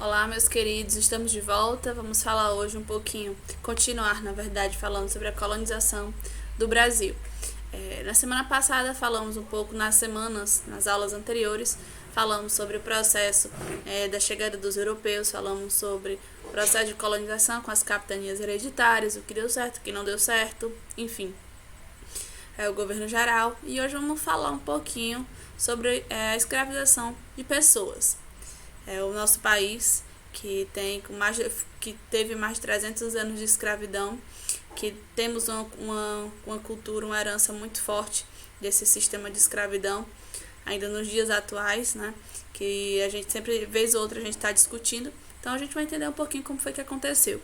Olá, meus queridos, estamos de volta. Vamos falar hoje um pouquinho, continuar, na verdade, falando sobre a colonização do Brasil. Na semana passada falamos um pouco, nas aulas anteriores, falamos sobre o processo da chegada dos europeus, falamos sobre o processo de colonização com as capitanias hereditárias, o que deu certo, o que não deu certo, enfim, o governo geral. E hoje vamos falar um pouquinho sobre a escravização de pessoas. O nosso país, que teve mais de 300 anos de escravidão, que temos uma cultura, uma herança muito forte desse sistema de escravidão, ainda nos dias atuais, né, que a gente sempre, vez ou outra, a gente está discutindo. Então a gente vai entender um pouquinho como foi que aconteceu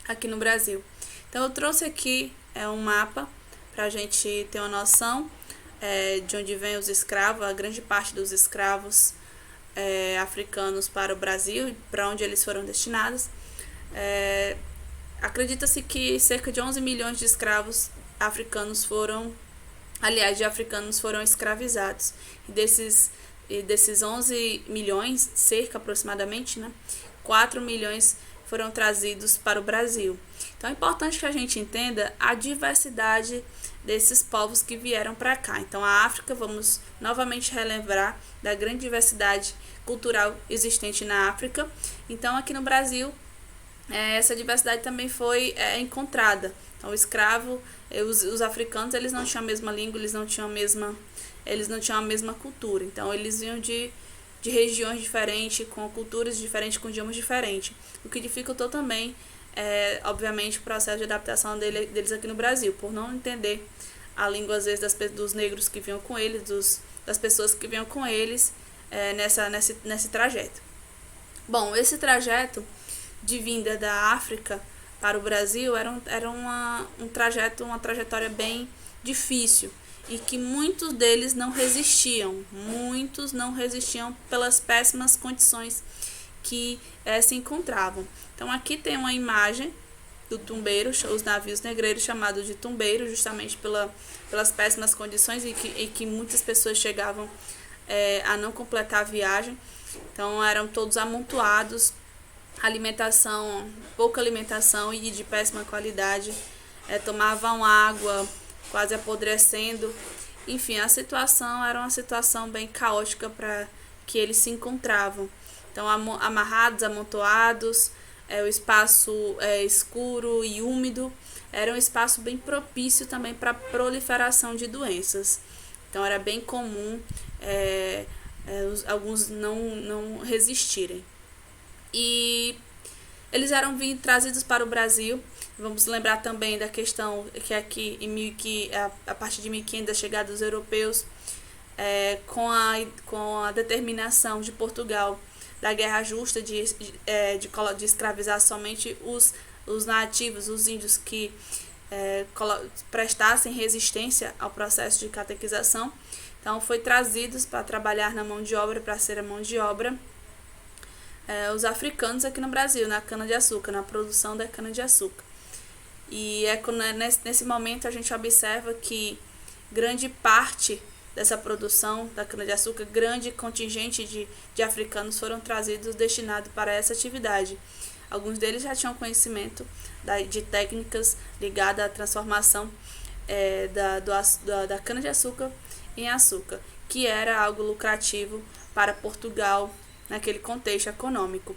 aqui no Brasil. Então eu trouxe aqui um mapa para a gente ter uma noção de onde vem os escravos, a grande parte dos escravos africanos para o Brasil, para onde eles foram destinados. Acredita-se que cerca de 11 milhões de escravos africanos foram escravizados. E desses 11 milhões, cerca aproximadamente, né, 4 milhões foram trazidos para o Brasil. Então é importante que a gente entenda a diversidade desses povos que vieram para cá. Então a África, vamos novamente relembrar da grande diversidade cultural existente na África. Então aqui no Brasil essa diversidade também foi encontrada. Então o escravo, os africanos, eles não tinham a mesma língua, eles não tinham a mesma cultura. Então eles vinham de regiões diferentes, com culturas diferentes, com idiomas diferentes, o que dificultou também, obviamente, o processo de adaptação deles aqui no Brasil, por não entender a língua, às vezes, dos negros que vinham com eles, das pessoas que vinham com eles nesse trajeto. Bom, esse trajeto de vinda da África para o Brasil era uma trajetória bem difícil, e que muitos deles muitos não resistiam pelas péssimas condições que se encontravam. Então aqui tem uma imagem do tumbeiro, os navios negreiros chamados de tumbeiro, justamente pelas péssimas condições e que muitas pessoas chegavam a não completar a viagem. Então eram todos amontoados, pouca alimentação e de péssima qualidade, tomavam água quase apodrecendo. Enfim, a situação era uma situação bem caótica para que eles se encontravam. Então, amarrados, amontoados, o espaço escuro e úmido era um espaço bem propício também para a proliferação de doenças. Então, era bem comum alguns não resistirem. E eles eram trazidos para o Brasil. Vamos lembrar também da questão que aqui, a partir de 1500, da chegada dos europeus, com a determinação de Portugal da guerra justa de escravizar somente os nativos, os índios que prestassem resistência ao processo de catequização. Então, foi trazidos para trabalhar na mão de obra, para ser a mão de obra, os africanos aqui no Brasil, na cana-de-açúcar, na produção da cana-de-açúcar. E nesse momento a gente observa que grande parte dessa produção da cana-de-açúcar, grande contingente de africanos foram trazidos, destinados para essa atividade. Alguns deles já tinham conhecimento de técnicas ligadas à transformação da cana-de-açúcar em açúcar, que era algo lucrativo para Portugal naquele contexto econômico.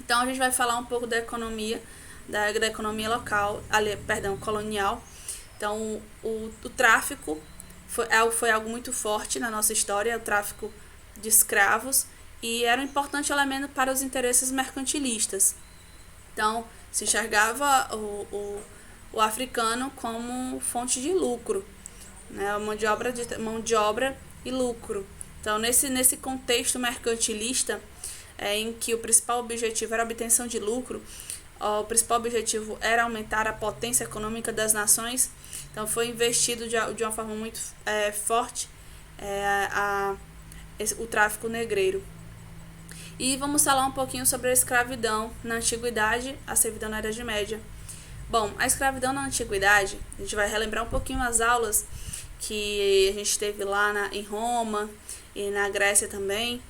Então a gente vai falar um pouco da economia, da economia local, colonial. Então o tráfico foi algo muito forte na nossa história, o tráfico de escravos, e era um importante elemento para os interesses mercantilistas. Então se enxergava o africano como fonte de lucro, né, mão de obra e lucro. Então nesse contexto mercantilista, em que o principal objetivo era a obtenção de lucro, o principal objetivo era aumentar a potência econômica das nações. Então foi investido de uma forma muito forte o tráfico negreiro. E vamos falar um pouquinho sobre a escravidão na Antiguidade, a servidão na Idade Média. Bom, a escravidão na Antiguidade, a gente vai relembrar um pouquinho as aulas que a gente teve lá em Roma e na Grécia também.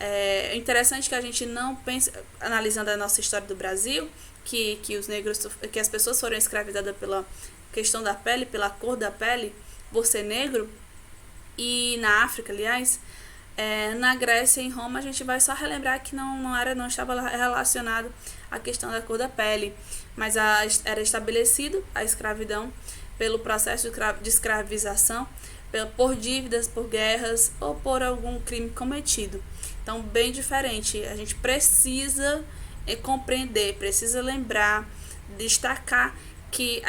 É interessante que a gente não pense, analisando a nossa história do Brasil, que os negros, que as pessoas foram escravizadas pela questão da pele, pela cor da pele, por ser negro, e na África, aliás, na Grécia e em Roma a gente vai só relembrar que não estava relacionado à questão da cor da pele, mas era estabelecido a escravidão pelo processo de escravização, por dívidas, por guerras ou por algum crime cometido. Então, bem diferente. A gente precisa compreender, precisa lembrar, destacar que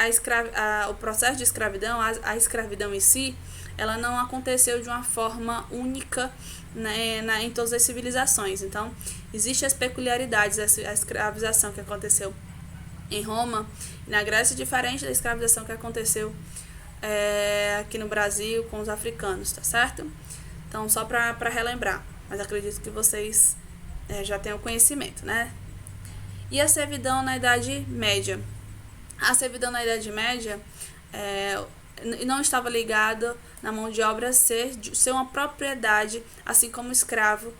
o processo de escravidão, a escravidão em si, ela não aconteceu de uma forma única, né, em todas as civilizações. Então, existem as peculiaridades. A escravização que aconteceu em Roma e na Grécia é diferente da escravização que aconteceu aqui no Brasil com os africanos, tá certo? Então, só para relembrar, mas acredito que vocês já tenham conhecimento, né? E a servidão na Idade Média? A servidão na Idade Média não estava ligada na mão de obra ser uma propriedade, assim como o escravo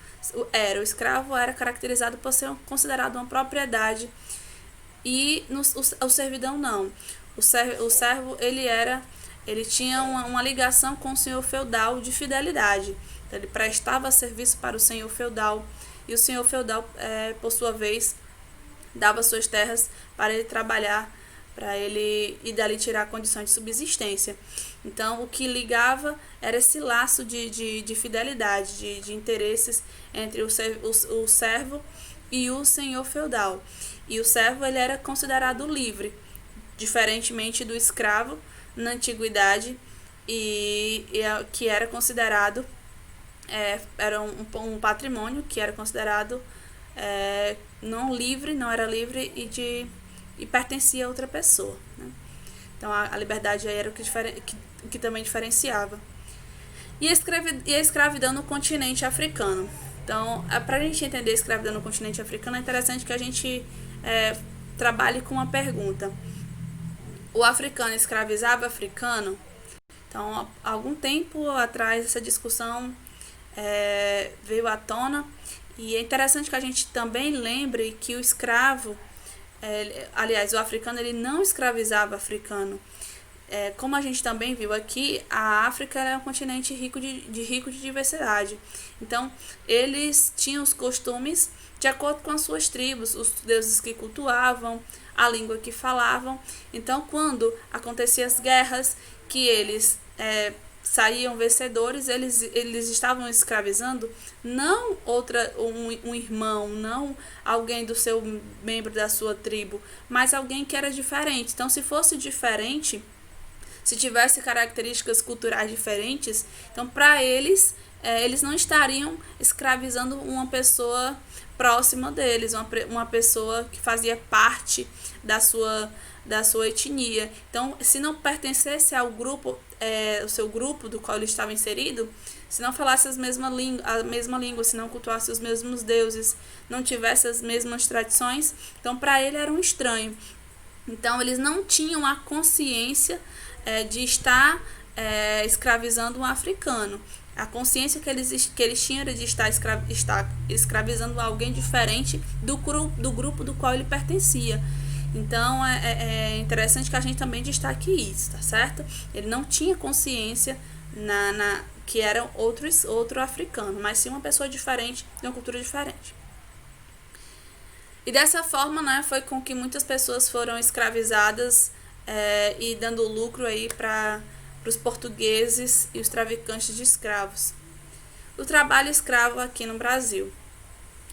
era. O escravo era caracterizado por ser considerado uma propriedade e o servidão não. O servo ele tinha uma ligação com o senhor feudal de fidelidade. Então, ele prestava serviço para o senhor feudal e o senhor feudal, por sua vez, dava suas terras para ele trabalhar, para ele e dali tirar condições de subsistência. Então, o que ligava era esse laço de fidelidade, de interesses entre o servo e o senhor feudal. E o servo ele era considerado livre, diferentemente do escravo na antiguidade, que era considerado era um patrimônio que era considerado não era livre e pertencia a outra pessoa, né? Então a liberdade aí era o que também diferenciava. E a escravidão no continente africano. Então, para a gente entender a escravidão no continente africano, é interessante que a gente trabalhe com uma pergunta. O africano escravizava africano? Então, há algum tempo atrás, essa discussão veio à tona, e é interessante que a gente também lembre que o escravo, aliás, o africano, ele não escravizava africano. Como a gente também viu aqui, a África é um continente rico de diversidade. Então, eles tinham os costumes de acordo com as suas tribos, os deuses que cultuavam, a língua que falavam. Então, quando aconteciam as guerras, que eles saíam vencedores, eles estavam escravizando não um irmão, não alguém do seu membro da sua tribo, mas alguém que era diferente. Então, se fosse diferente, se tivesse características culturais diferentes, então para eles não estariam escravizando uma pessoa próxima deles, uma pessoa que fazia parte da sua etnia. Então, se não pertencesse ao grupo, o seu grupo do qual ele estava inserido, se não falasse a mesma língua, se não cultuasse os mesmos deuses, não tivesse as mesmas tradições, então para ele era um estranho. Então, eles não tinham a consciência de estar escravizando um africano. A consciência que eles tinham era de estar escravizando alguém diferente do grupo do qual ele pertencia. Então, é interessante que a gente também destaque isso, tá certo? Ele não tinha consciência que era outro africano, mas sim uma pessoa diferente, de uma cultura diferente. E dessa forma, né, foi com que muitas pessoas foram escravizadas e dando lucro aí para os portugueses e os traficantes de escravos. O trabalho escravo aqui no Brasil.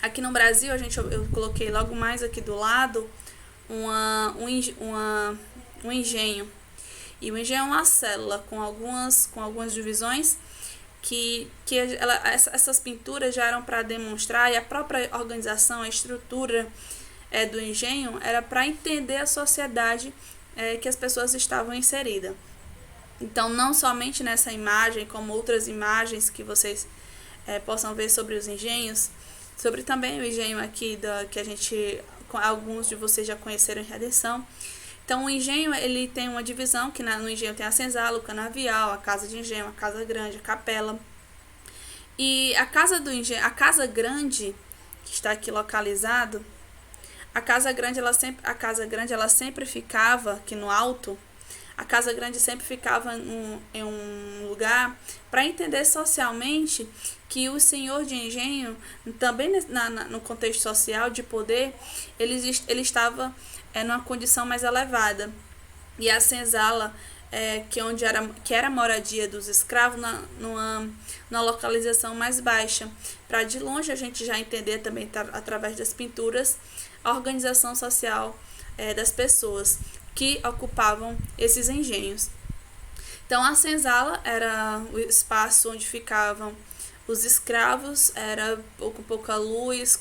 Aqui no Brasil, eu coloquei logo mais aqui do lado um engenho. E o engenho é uma célula com algumas divisões essas pinturas já eram para demonstrar, e a própria organização, a estrutura do engenho era para entender a sociedade que as pessoas estavam inseridas. Então, não somente nessa imagem, como outras imagens que vocês possam ver sobre os engenhos, sobre também o engenho aqui que alguns de vocês já conheceram em Redenção. Então, o engenho ele tem uma divisão, que no engenho tem a senzala, o canavial, a casa de engenho, a casa grande, a capela. E a casa do engenheiro, a casa grande, que está aqui localizado, a casa grande ela sempre ficava aqui no alto. A casa grande sempre ficava em um lugar para entender socialmente que o senhor de engenho, também no contexto social de poder, ele estava numa condição mais elevada. E a senzala, que era a moradia dos escravos, numa localização mais baixa. Para de longe a gente já entender também, através das pinturas, a organização social das pessoas que ocupavam esses engenhos. Então a senzala era o espaço onde ficavam os escravos, era pouca luz,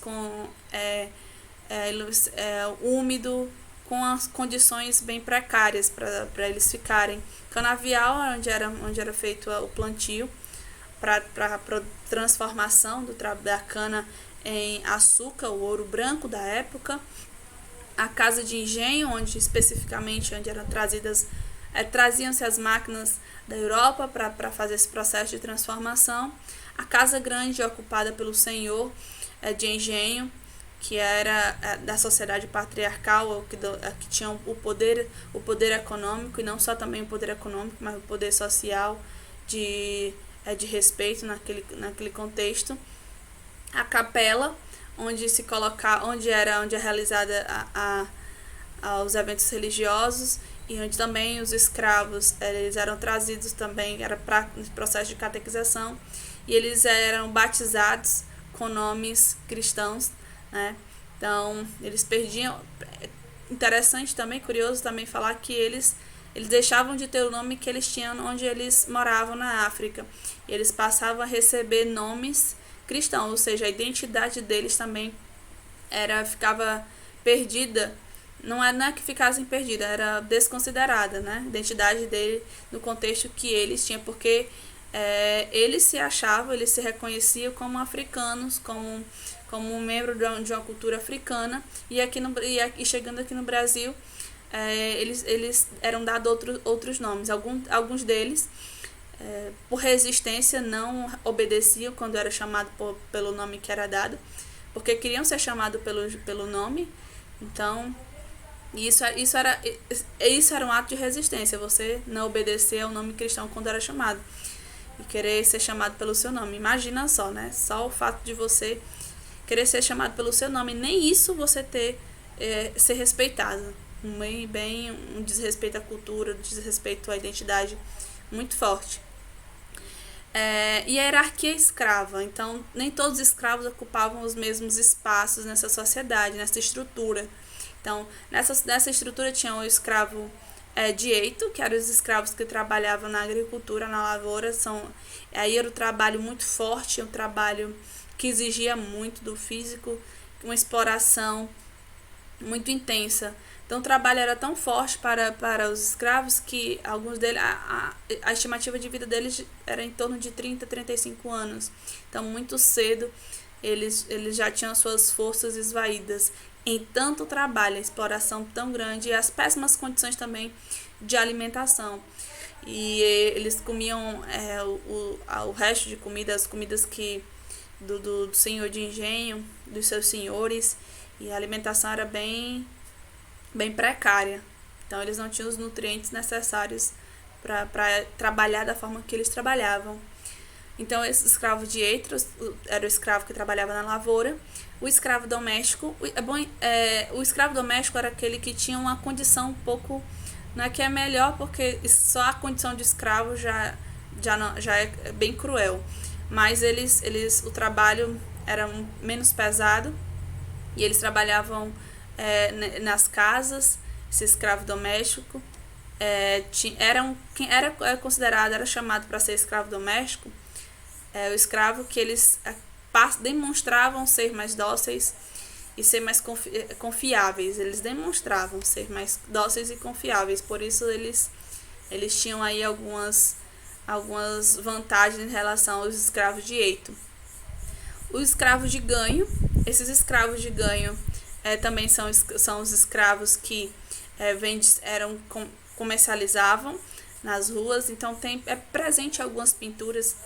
úmido, com as condições bem precárias para eles ficarem. Canavial, onde era feito o plantio, para transformação da cana em açúcar, o ouro branco da época. A casa de engenho, onde eram traziam-se as máquinas da Europa para fazer esse processo de transformação. A casa grande, ocupada pelo senhor de engenho, que era da sociedade patriarcal, que tinha o poder econômico, e não só também o poder econômico, mas o poder social de respeito naquele contexto. A capela, onde é realizada os eventos religiosos, e onde também os escravos eles eram trazidos também, era para o processo de catequização, e eles eram batizados com nomes cristãos, né? Então eles perdiam. Interessante também, curioso também falar que eles deixavam de ter o nome que eles tinham onde eles moravam na África, e eles passavam a receber nomes cristãos, ou seja, a identidade deles também ficava perdida. Não é que ficassem perdida, era desconsiderada, né? A identidade dele no contexto que eles tinham, porque eles se reconheciam como africanos, como um membro de uma cultura africana, e chegando aqui no Brasil, eles eram dados outros nomes. Alguns deles, por resistência, não obedeciam quando era chamado pelo nome que era dado, porque queriam ser chamados pelo nome. Então, isso era um ato de resistência, você não obedecer ao nome cristão quando era chamado, e querer ser chamado pelo seu nome. Imagina só, né? Só o fato de você querer ser chamado pelo seu nome, nem isso você ser respeitado. Um desrespeito à cultura, um desrespeito à identidade muito forte. E a hierarquia escrava. Então, nem todos os escravos ocupavam os mesmos espaços nessa sociedade, nessa estrutura. Então, nessa estrutura tinha o escravo direito, que eram os escravos que trabalhavam na agricultura, na lavoura. Aí era um trabalho muito forte, um trabalho que exigia muito do físico, uma exploração muito intensa. Então o trabalho era tão forte para os escravos que alguns deles, a estimativa de vida deles era em torno de 30, 35 anos. Então muito cedo eles já tinham suas forças esvaídas em tanto trabalho, a exploração tão grande e as péssimas condições também de alimentação. E eles comiam o resto de comida, as comidas do senhor de engenho, dos seus senhores, e a alimentação era bem precária. Então eles não tinham os nutrientes necessários para trabalhar da forma que eles trabalhavam. Então esse escravo de Eitros era o escravo que trabalhava na lavoura. O escravo doméstico, o escravo doméstico era aquele que tinha uma condição um pouco, não é que é melhor, porque só a condição de escravo já é bem cruel. Mas o trabalho era menos pesado, e eles trabalhavam nas casas. Esse escravo doméstico era considerado, era chamado para ser escravo doméstico, o escravo que eles demonstravam ser mais dóceis e ser mais confiáveis. Eles demonstravam ser mais dóceis e confiáveis, por isso eles tinham aí algumas vantagens em relação aos escravos de eito. Os escravos de ganho, esses escravos de ganho também são os escravos que comercializavam nas ruas. Então é presente algumas pinturas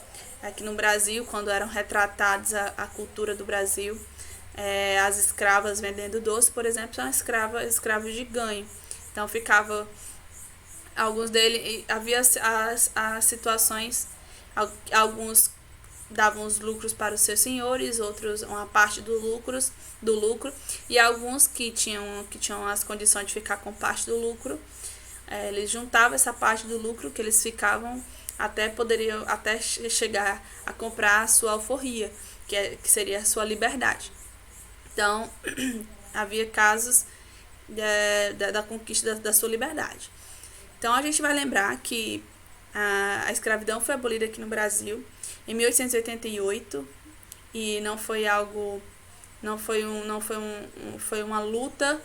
aqui no Brasil, quando eram retratados a cultura do Brasil, as escravas vendendo doce, por exemplo, são escravos de ganho. Então ficava, alguns deles, havia as situações, alguns davam os lucros para os seus senhores, outros uma parte do lucro, e alguns que tinham as condições de ficar com parte do lucro, eles juntavam essa parte do lucro que eles ficavam, poderiam até chegar a comprar a sua alforria, que seria a sua liberdade. Então, havia casos da conquista da sua liberdade. Então, a gente vai lembrar que a escravidão foi abolida aqui no Brasil em 1888 e não foi algo, foi uma luta,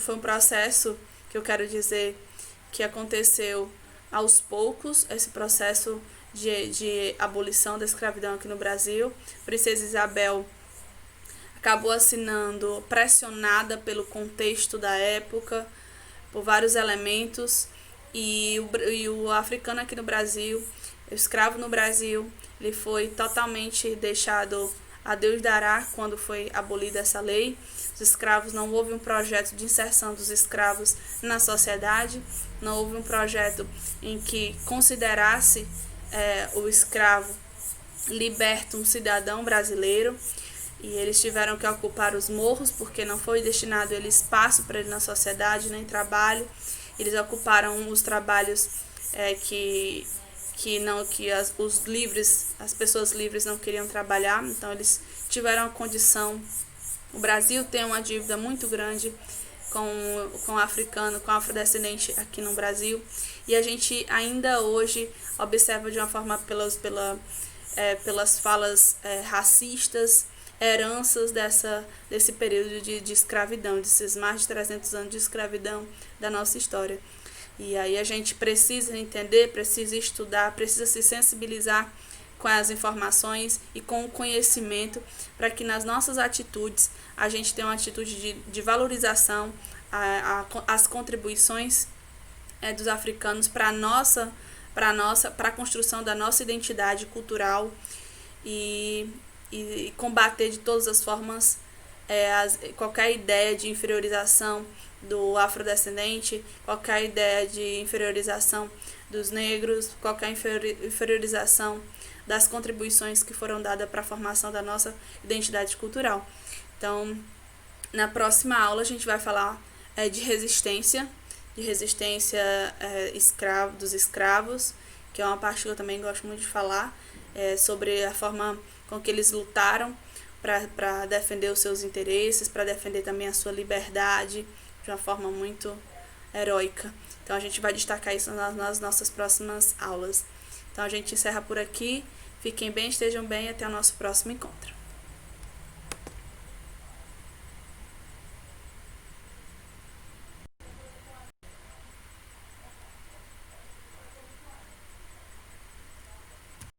foi um processo que eu quero dizer que aconteceu aos poucos, esse processo de abolição da escravidão aqui no Brasil. Princesa Isabel acabou assinando, pressionada pelo contexto da época, por vários elementos, e o africano aqui no Brasil, o escravo no Brasil, ele foi totalmente deixado a Deus dará quando foi abolida essa lei. Os escravos, não houve um projeto de inserção dos escravos na sociedade, não houve um projeto em que considerasse o escravo liberto um cidadão brasileiro, e eles tiveram que ocupar os morros porque não foi destinado ele espaço para ele na sociedade, nem trabalho. Eles ocuparam os trabalhos que os livres, as pessoas livres não queriam trabalhar, então eles tiveram a condição. O Brasil tem uma dívida muito grande com o africano, com o afrodescendente aqui no Brasil, e a gente ainda hoje observa de uma forma pelas falas racistas, heranças desse período de escravidão, desses mais de 300 anos de escravidão da nossa história. E aí a gente precisa entender, precisa estudar, precisa se sensibilizar com as informações e com o conhecimento, para que nas nossas atitudes a gente tenha uma atitude de valorização às contribuições dos africanos para a construção da nossa identidade cultural, e combater de todas as formas qualquer ideia de inferiorização do afrodescendente, qualquer ideia de inferiorização dos negros, qualquer inferiorização das contribuições que foram dadas para a formação da nossa identidade cultural. Então, na próxima aula a gente vai falar de resistência dos escravos, que é uma parte que eu também gosto muito de falar, sobre a forma com que eles lutaram para defender os seus interesses, para defender também a sua liberdade de uma forma muito heróica. Então a gente vai destacar isso nas nossas próximas aulas. Então a gente encerra por aqui. Fiquem bem, estejam bem e até o nosso próximo encontro.